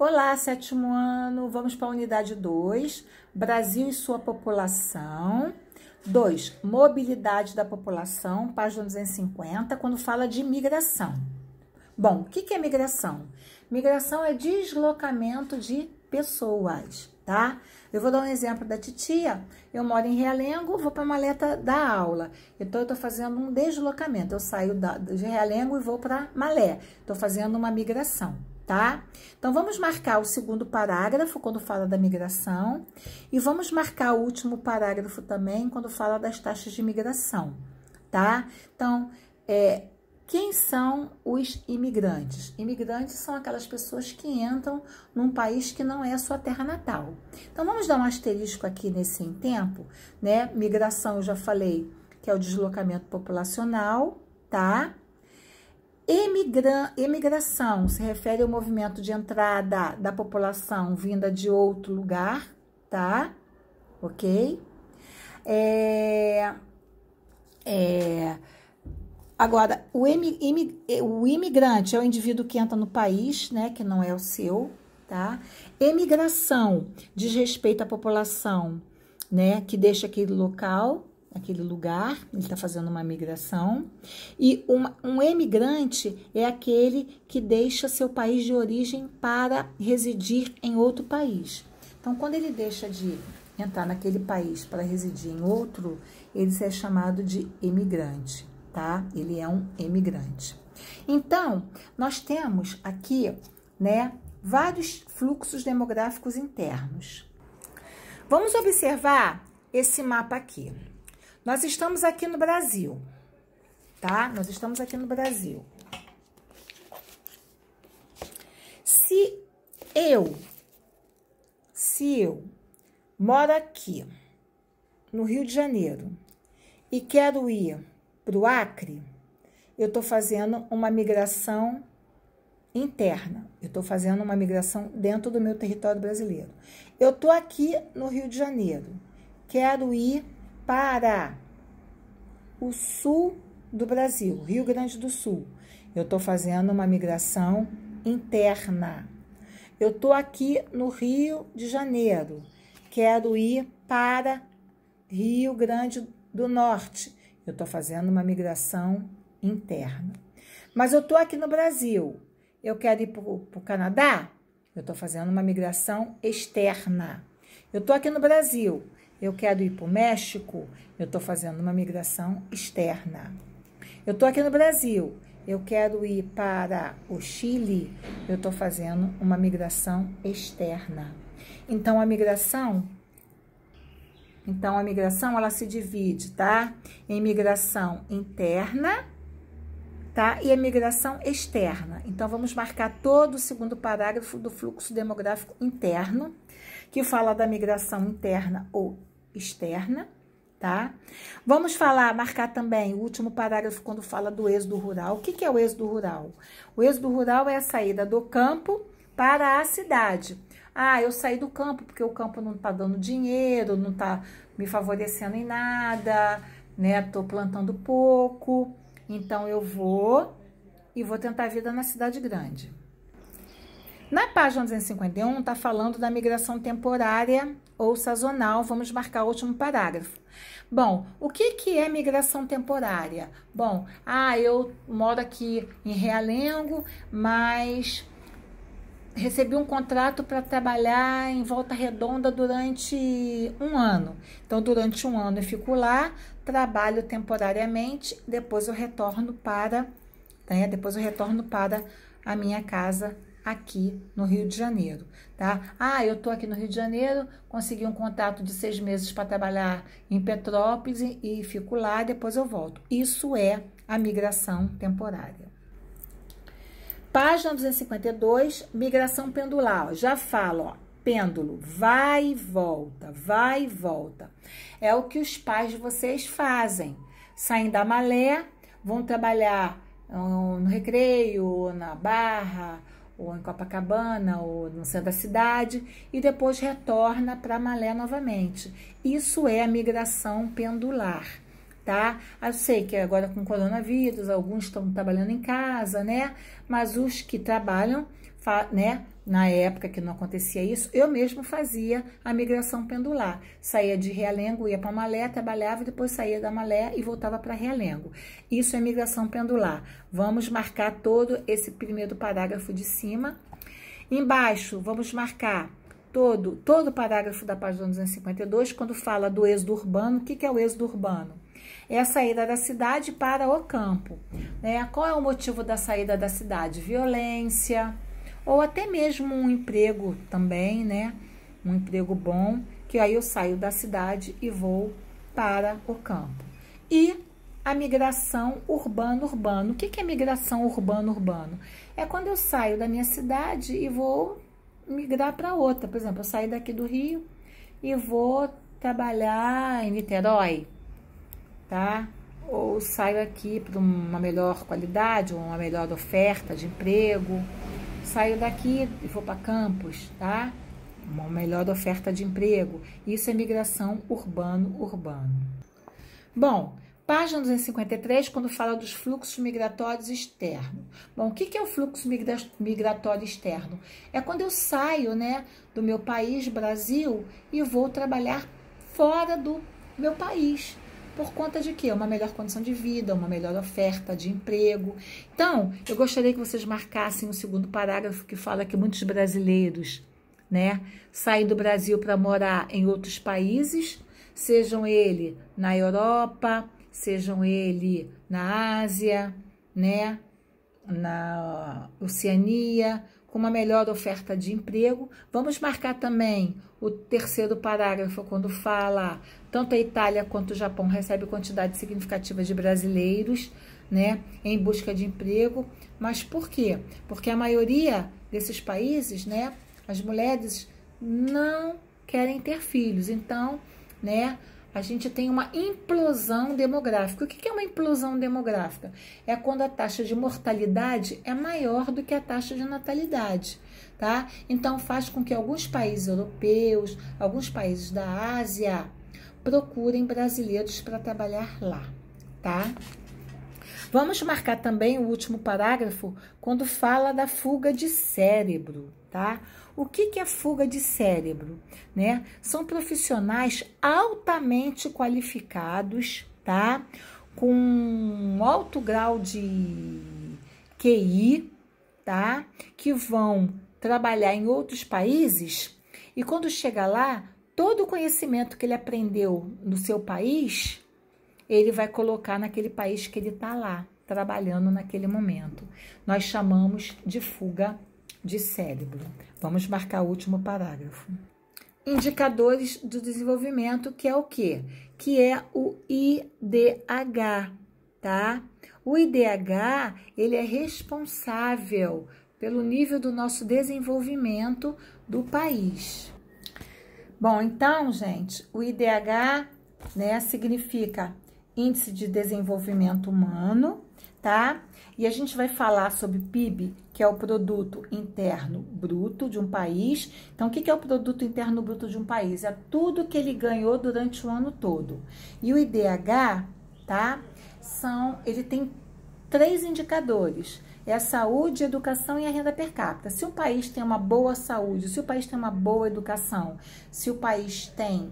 Olá, sétimo ano, vamos para a unidade 2, Brasil e sua população. 2, mobilidade da população, página 250, quando fala de migração. Bom, o que é migração? Migração é deslocamento de pessoas, tá? Eu vou dar um exemplo da titia. Eu moro em Realengo, vou para Maleta dar aula. Então, eu estou fazendo um deslocamento. Eu saio de Realengo e vou para Malé. Estou fazendo uma migração, tá? Então, vamos marcar o segundo parágrafo, quando fala da migração. E vamos marcar o último parágrafo também, quando fala das taxas de migração, tá? Então, quem são os imigrantes? Imigrantes são aquelas pessoas que entram num país que não é a sua terra natal. Então, vamos dar um asterisco aqui nesse sem tempo, né? Migração, eu já falei, que é o deslocamento populacional, tá? Emigração se refere ao movimento de entrada da população vinda de outro lugar, tá? Ok? Agora, o imigrante é o indivíduo que entra no país, né, que não é o seu, tá? Emigração diz respeito à população, né, que deixa aquele local, aquele lugar, ele está fazendo uma migração. E um emigrante é aquele que deixa seu país de origem para residir em outro país. Então, quando ele deixa de entrar naquele país para residir em outro, ele é chamado de imigrante, tá? Ele é um emigrante. Então, nós temos aqui, né, vários fluxos demográficos internos. Vamos observar esse mapa aqui. Nós estamos aqui no Brasil, tá? Nós estamos aqui no Brasil. Se eu moro aqui no Rio de Janeiro e quero ir para o Acre, eu estou fazendo uma migração interna. Eu estou fazendo uma migração dentro do meu território brasileiro. Eu estou aqui no Rio de Janeiro, quero ir para o sul do Brasil, Rio Grande do Sul. Eu estou fazendo uma migração interna. Eu estou aqui no Rio de Janeiro, quero ir para Rio Grande do Norte. Eu estou fazendo uma migração interna. Mas eu estou aqui no Brasil, eu quero ir para o Canadá, eu estou fazendo uma migração externa. Eu estou aqui no Brasil, eu quero ir para o México, eu estou fazendo uma migração externa. Eu estou aqui no Brasil, eu quero ir para o Chile, eu estou fazendo uma migração externa. Então, a migração, ela se divide, tá? Em migração interna, tá? E a migração externa. Então, vamos marcar todo o segundo parágrafo do fluxo demográfico interno, que fala da migração interna ou externa, tá? Vamos marcar também o último parágrafo quando fala do êxodo rural. O que é o êxodo rural? O êxodo rural é a saída do campo para a cidade. Ah, eu saí do campo porque o campo não tá dando dinheiro, não tá me favorecendo em nada, né? Tô plantando pouco, então eu vou tentar a vida na cidade grande. Na página 251, tá falando da migração temporária ou sazonal. Vamos marcar o último parágrafo. Bom, o que é migração temporária? Bom, eu moro aqui em Realengo, mas recebi um contrato para trabalhar em Volta Redonda durante um ano. Então, durante um ano eu fico lá, trabalho temporariamente, depois eu retorno para a minha casa aqui no Rio de Janeiro, tá? Eu tô aqui no Rio de Janeiro, consegui um contrato de 6 meses para trabalhar em Petrópolis e fico lá, depois eu volto. Isso é a migração temporária. Página 252, migração pendular. Já falo, pêndulo, vai e volta, vai e volta. É o que os pais de vocês fazem. Saem da Malé, vão trabalhar no Recreio, na Barra, ou em Copacabana, ou no centro da cidade, e depois retorna para Malé novamente. Isso é a migração pendular, tá? Eu sei que agora com coronavírus, alguns estão trabalhando em casa, né? Mas os que trabalham, né, na época que não acontecia isso, eu mesmo fazia a migração pendular. Saía de Realengo, ia para Malé, trabalhava e depois saía da Malé e voltava para Realengo. Isso é migração pendular. Vamos marcar todo esse primeiro parágrafo de cima. Embaixo, vamos marcar todo o parágrafo da página 252, quando fala do êxodo urbano. O que é o êxodo urbano? É a saída da cidade para o campo, né? Qual é o motivo da saída da cidade? Violência, ou até mesmo um emprego também, né? Um emprego bom, que aí eu saio da cidade e vou para o campo. E a migração urbano-urbano. O que é migração urbano-urbano? É quando eu saio da minha cidade e vou migrar para outra. Por exemplo, eu saio daqui do Rio e vou trabalhar em Niterói, tá? Ou saio aqui para uma melhor qualidade, uma melhor oferta de emprego. Saio daqui e vou para Campos, tá? Uma melhor oferta de emprego. Isso é migração urbano-urbano. Bom, página 253, quando fala dos fluxos migratórios externos. Bom, o que é o fluxo migratório externo? É quando eu saio, né, do meu país, Brasil, e vou trabalhar fora do meu país. Por conta de quê? Uma melhor condição de vida, uma melhor oferta de emprego. Então, eu gostaria que vocês marcassem o segundo parágrafo que fala que muitos brasileiros, né, saem do Brasil para morar em outros países, sejam ele na Europa, sejam ele na Ásia, né, na Oceania, com uma melhor oferta de emprego. Vamos marcar também o terceiro parágrafo, quando fala tanto a Itália quanto o Japão recebem quantidade significativa de brasileiros, né, em busca de emprego. Mas por quê? Porque a maioria desses países, né, as mulheres não querem ter filhos. Então, né, a gente tem uma implosão demográfica. O que é uma implosão demográfica? É quando a taxa de mortalidade é maior do que a taxa de natalidade, tá? Então, faz com que alguns países europeus, alguns países da Ásia, procurem brasileiros para trabalhar lá, tá? Vamos marcar também o último parágrafo, quando fala da fuga de cérebro, tá? O que é fuga de cérebro, né? São profissionais altamente qualificados, tá? Com um alto grau de QI, tá? Que vão trabalhar em outros países e quando chega lá, todo o conhecimento que ele aprendeu no seu país, ele vai colocar naquele país que ele está lá, trabalhando naquele momento. Nós chamamos de fuga de cérebro. Vamos marcar o último parágrafo. Indicadores do desenvolvimento, que é o quê? Que é o IDH, tá? O IDH, ele é responsável pelo nível do nosso desenvolvimento do país. Bom, então, gente, o IDH, né, significa Índice de Desenvolvimento Humano, tá? E a gente vai falar sobre PIB, que é o Produto Interno Bruto de um país. Então, o que é o Produto Interno Bruto de um país? É tudo que ele ganhou durante o ano todo. E o IDH, tá? Ele tem 3 indicadores. É a saúde, a educação e a renda per capita. Se o país tem uma boa saúde, se o país tem uma boa educação, se o país tem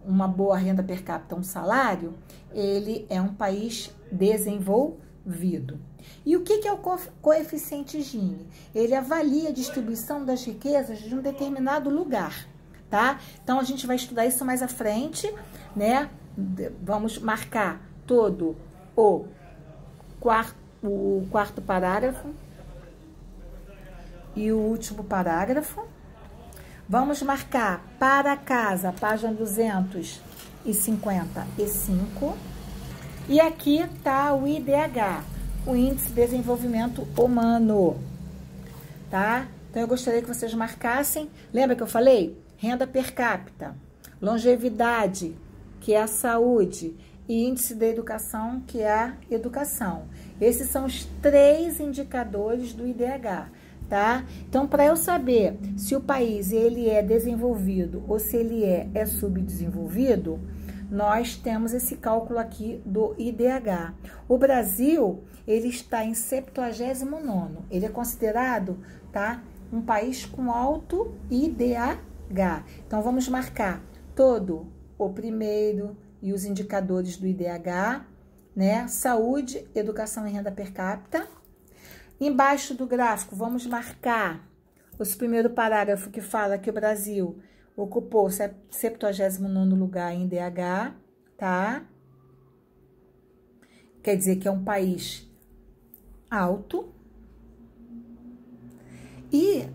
uma boa renda per capita, um salário, ele é um país desenvolvido. E o que é o coeficiente Gini? Ele avalia a distribuição das riquezas de um determinado lugar, tá? Então, a gente vai estudar isso mais à frente, né? Vamos marcar todo o quarto parágrafo e o último parágrafo. Vamos marcar para casa, página 255. E aqui está o IDH, o Índice de Desenvolvimento Humano, tá? Então, eu gostaria que vocês marcassem. Lembra que eu falei? Renda per capita, longevidade, que é a saúde, e índice da educação, que é a educação. Esses são os 3 indicadores do IDH, tá? Então, para eu saber se o país ele é desenvolvido ou se ele é subdesenvolvido, nós temos esse cálculo aqui do IDH. O Brasil, ele está em 79º, ele é considerado, tá, um país com alto IDH. Então, vamos marcar todo o primeiro e os indicadores do IDH, né? Saúde, educação e renda per capita. Embaixo do gráfico, vamos marcar o primeiro parágrafo que fala que o Brasil ocupou o 79º lugar em IDH, tá? Quer dizer que é um país alto. E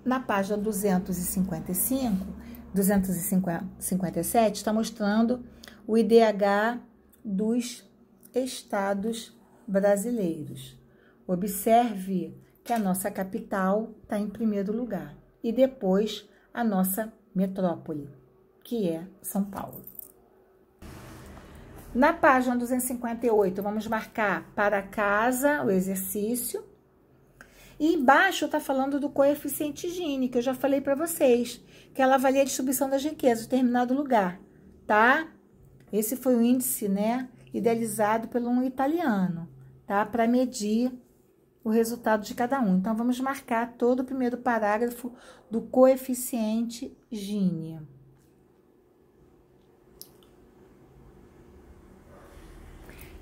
na página 257, está mostrando o IDH dos estados brasileiros. Observe que a nossa capital está em primeiro lugar e depois a nossa metrópole, que é São Paulo. Na página 258, vamos marcar para casa o exercício. E embaixo está falando do coeficiente Gini, que eu já falei para vocês, que ela avalia a distribuição das riquezas em determinado lugar, tá? Esse foi o índice, né, idealizado por um italiano, tá? Para medir o resultado de cada um. Então, vamos marcar todo o primeiro parágrafo do coeficiente Gini.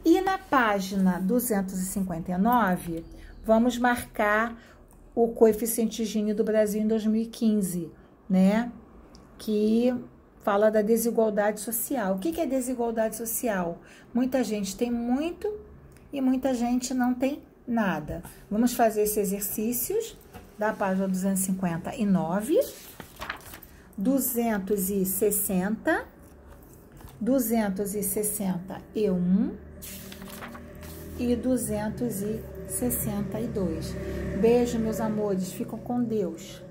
E na página 259, vamos marcar o coeficiente Gini do Brasil em 2015, né? Que fala da desigualdade social. O que é desigualdade social? Muita gente tem muito e muita gente não tem nada. Vamos fazer esses exercícios da página 259, 260, 261 e 262. Beijo, meus amores. Ficam com Deus.